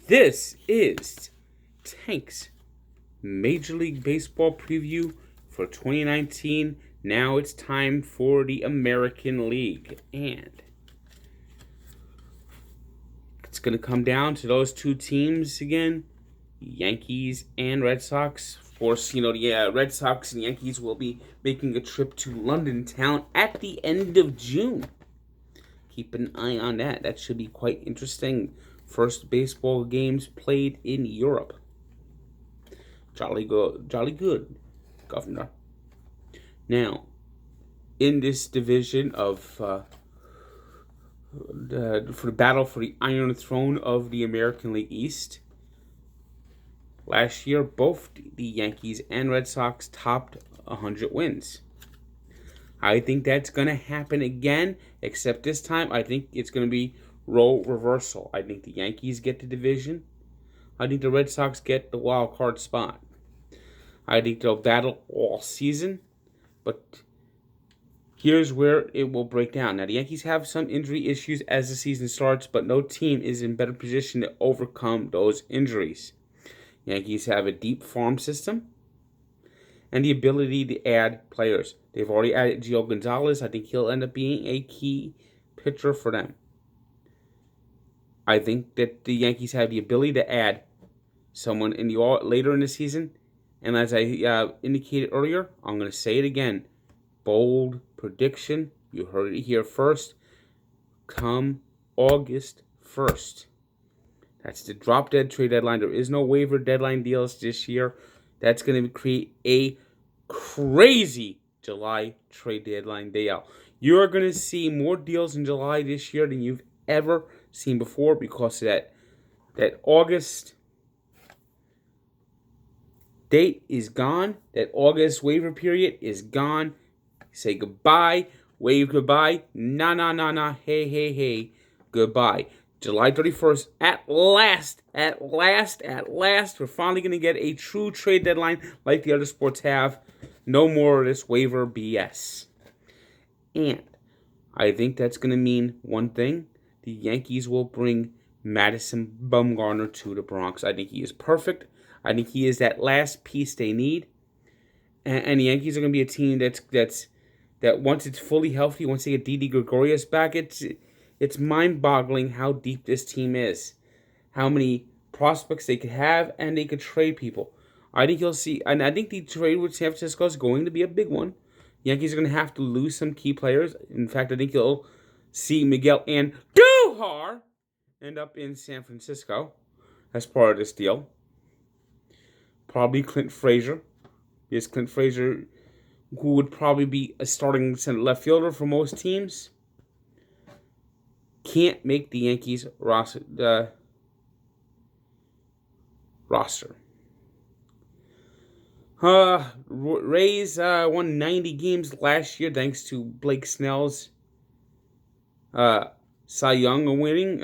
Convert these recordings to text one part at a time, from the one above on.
This is Tank's Major League Baseball preview for 2019. Now it's time for the American League. And it's going to come down to those two teams again, Yankees and Red Sox. Of course, the Red Sox and Yankees will be making a trip to London town at the end of June. Keep an eye on that. That should be quite interesting. First baseball games played in Europe. Jolly good, Governor. Now, in this division of for the battle for the Iron Throne of the American League East, last year both the Yankees and Red Sox topped 100 wins. I think that's going to happen again, except this time I think it's going to be role reversal. I think the Yankees get the division. I think the Red Sox get the wild card spot. I think they'll battle all season, but here's where it will break down. Now, the Yankees have some injury issues as the season starts, but no team is in better position to overcome those injuries. Yankees have a deep farm system and the ability to add players. They've already added Gio Gonzalez. I think he'll end up being a key pitcher for them. I think that the Yankees have the ability to add someone later in the season. And as I indicated earlier, I'm going to say it again. Bold prediction. You heard it here first. Come August 1st. That's the drop-dead trade deadline. There is no waiver deadline deals this year. That's going to create a crazy July trade deadline day out. You are going to see more deals in July this year than you've ever seen before because of that August date is gone. That August waiver period is gone. Say goodbye. Wave goodbye. Nah. Hey. Goodbye. July 31st, at last, we're finally going to get a true trade deadline like the other sports have. No more of this waiver BS. And I think that's going to mean one thing. The Yankees will bring Madison Bumgarner to the Bronx. I think he is perfect. I think he is that last piece they need. And the Yankees are going to be a team that once it's fully healthy, once they get Didi Gregorius back, it's mind-boggling how deep this team is, how many prospects they could have, and they could trade people. I think you'll see, and I think the trade with San Francisco is going to be a big one. Yankees are going to have to lose some key players. In fact, I think you'll see Miguel Andujar end up in San Francisco as part of this deal. Probably Clint Frazier. Yes, Clint Frazier, who would probably be a starting center left fielder for most teams, can't make the Yankees roster. Rays won 90 games last year thanks to Blake Snell's Cy Young winning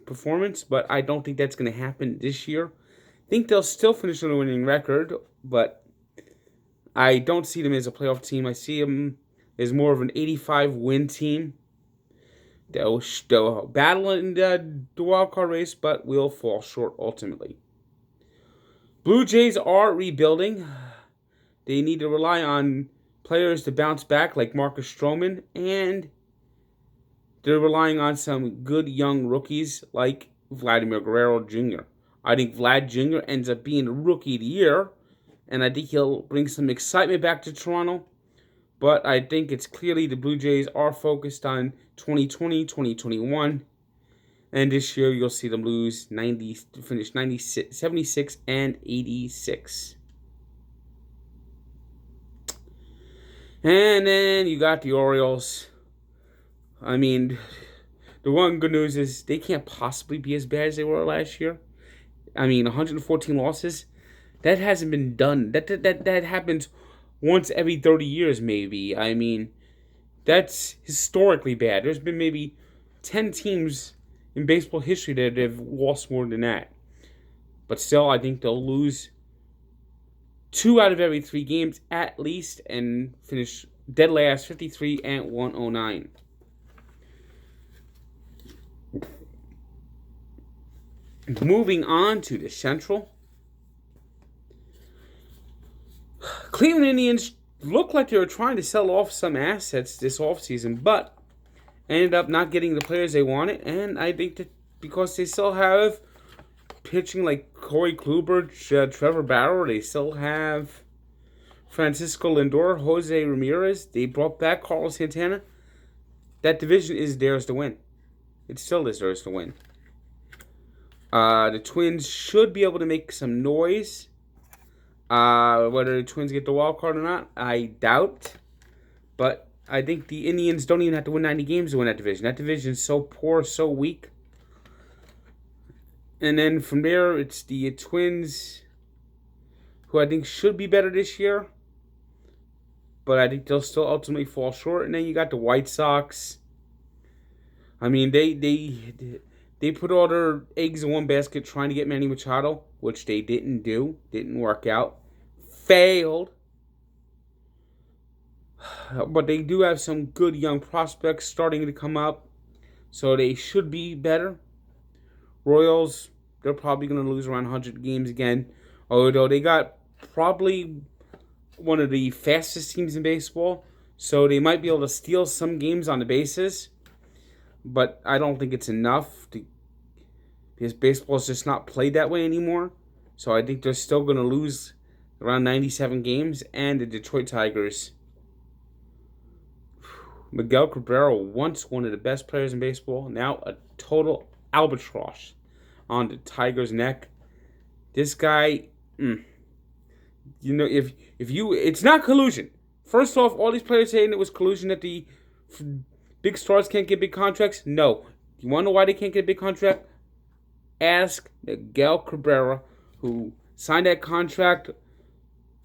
performance, but I don't think that's going to happen this year. I think they'll still finish on a winning record, but I don't see them as a playoff team. I see them as more of an 85-win team. They'll battle in the wild card race, but will fall short ultimately. Blue Jays are rebuilding. They need to rely on players to bounce back like Marcus Stroman, and they're relying on some good young rookies like Vladimir Guerrero Jr. I think Vlad Jr. ends up being the Rookie of the Year, and I think he'll bring some excitement back to Toronto. But I think it's clearly the Blue Jays are focused on 2020, 2021. And this year you'll see them finish 76 and 86. And then you got the Orioles. I mean, the one good news is they can't possibly be as bad as they were last year. I mean, 114 losses. That hasn't been done. That happens once every 30 years, maybe. I mean, that's historically bad. There's been maybe 10 teams in baseball history that have lost more than that. But still, I think they'll lose 2 out of every 3 games at least and finish dead last, 53 and 109. Moving on to the Central. Cleveland Indians looked like they were trying to sell off some assets this offseason, but ended up not getting the players they wanted. And I think that because they still have pitching like Corey Kluber, Trevor Bauer, they still have Francisco Lindor, Jose Ramirez. They brought back Carlos Santana. That division is theirs to win. It still is theirs to win. The Twins should be able to make some noise. Whether the Twins get the wild card or not, I doubt. But I think the Indians don't even have to win 90 games to win that division. That division is so poor, so weak. And then from there, it's the Twins, who I think should be better this year. But I think they'll still ultimately fall short. And then you got the White Sox. I mean, they put all their eggs in one basket trying to get Manny Machado, which they didn't do. Didn't work out. Failed. But they do have some good young prospects starting to come up. So they should be better. Royals, they're probably going to lose around 100 games again. Although they got probably one of the fastest teams in baseball. So they might be able to steal some games on the bases. But I don't think it's enough because baseball is just not played that way anymore. So I think they're still going to lose around 97 games. And the Detroit Tigers, Miguel Cabrera, once one of the best players in baseball, now a total albatross on the Tigers' neck. This guy, you know, if you, it's not collusion. First off, all these players saying it was collusion that the big stars can't get big contracts. No. You want to know why they can't get a big contract? Ask Miguel Cabrera, who signed that contract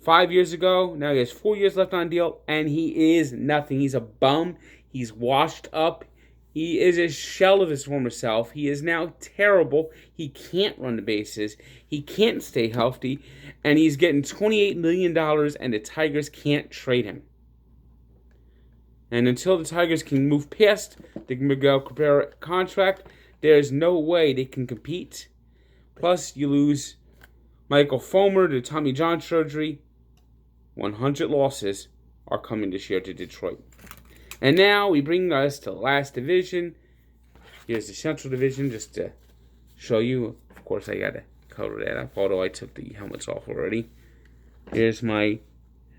5 years ago. Now he has 4 years left on deal, and he is nothing. He's a bum. He's washed up. He is a shell of his former self. He is now terrible. He can't run the bases. He can't stay healthy. And he's getting $28 million, and the Tigers can't trade him. And until the Tigers can move past the Miguel Cabrera contract, there's no way they can compete. Plus, you lose Michael Fulmer to Tommy John surgery. 100 losses are coming this year to Detroit. And now we bring us to the last division. Here's the Central Division just to show you. Of course, I got to cover that up, although I took the helmets off already. Here's my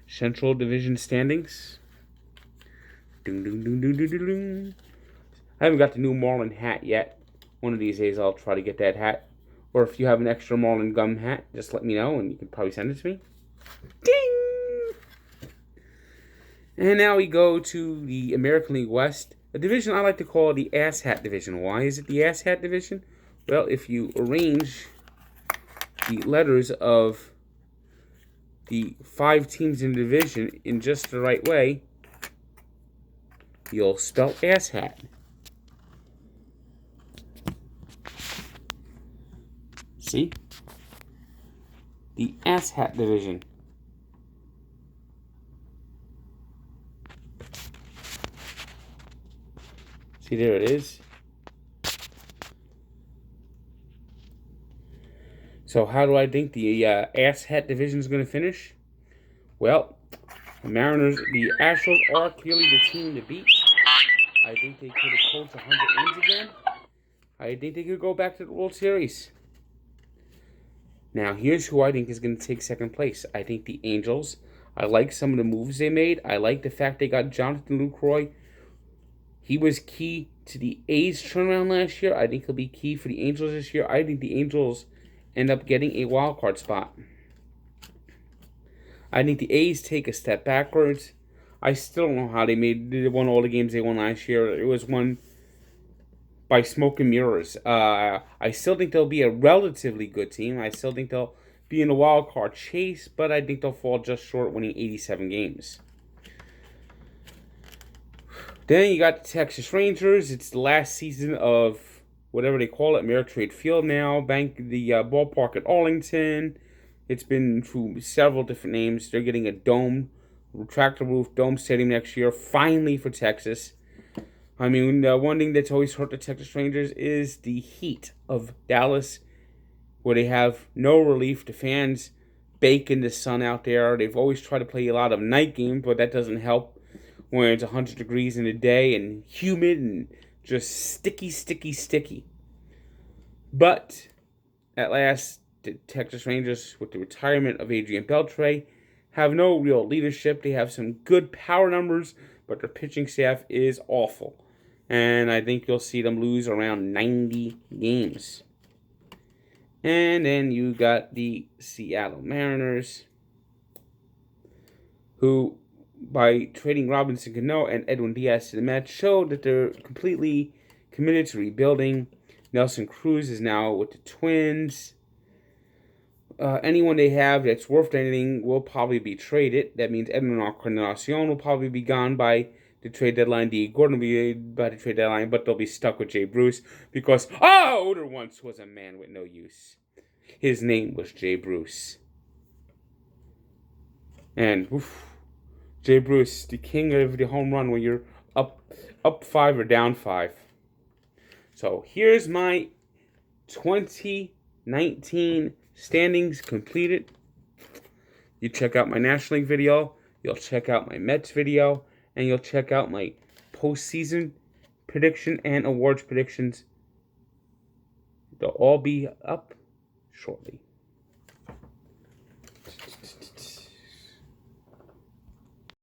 Central Division standings. Ding, ding, ding, ding, ding, ding. I haven't got the new Marlin hat yet. One of these days I'll try to get that hat. Or if you have an extra Marlin gum hat, just let me know and you can probably send it to me. Ding! And now we go to the American League West, a division I like to call the Ass Hat Division. Why is it the Ass Hat Division? Well, if you arrange the letters of the 5 teams in the division in just the right way, you'll spell Ass Hat. See? The Ass Hat Division. See, there it is. So how do I think the Ass Hat Division is going to finish? Well, the Mariners, the Astros are clearly the team to beat. I think they could approach 100 wins again. I think they could go back to the World Series. Now, here's who I think is going to take second place. I think the Angels. I like some of the moves they made. I like the fact they got Jonathan Lucroy. He was key to the A's turnaround last year. I think he'll be key for the Angels this year. I think the Angels end up getting a wild card spot. I think the A's take a step backwards. I still don't know how they won all the games they won last year. It was won by smoke and mirrors. I still think they'll be a relatively good team. I still think they'll be in the wild card chase, but I think they'll fall just short, winning 87 games. Then you got the Texas Rangers. It's the last season of whatever they call it, Ameritrade Field now. The ballpark at Arlington. It's been through several different names. They're getting a dome, retractable roof dome stadium next year, finally for Texas. I mean, one thing that's always hurt the Texas Rangers is the heat of Dallas where they have no relief. The fans bake in the sun out there. They've always tried to play a lot of night games, but that doesn't help when it's 100 degrees in the day and humid and just sticky. But at last, the Texas Rangers, with the retirement of Adrian Beltre, have no real leadership. They have some good power numbers, but their pitching staff is awful. And I think you'll see them lose around 90 games. And then you got the Seattle Mariners, who, by trading Robinson Cano and Edwin Diaz to the Mets, showed that they're completely committed to rebuilding. Nelson Cruz is now with the Twins. Anyone they have that's worth anything will probably be traded. That means Edwin Encarnacion will probably be gone by the trade deadline. D. Gordon will be by the trade deadline, but they'll be stuck with Jay Bruce because, there once was a man with no use. His name was Jay Bruce. And, Jay Bruce, the king of the home run when you're up 5 or down 5. So here's my 2019 standings completed. You check out my National League video, you'll check out my Mets video, and you'll check out my postseason prediction and awards predictions. They'll all be up shortly.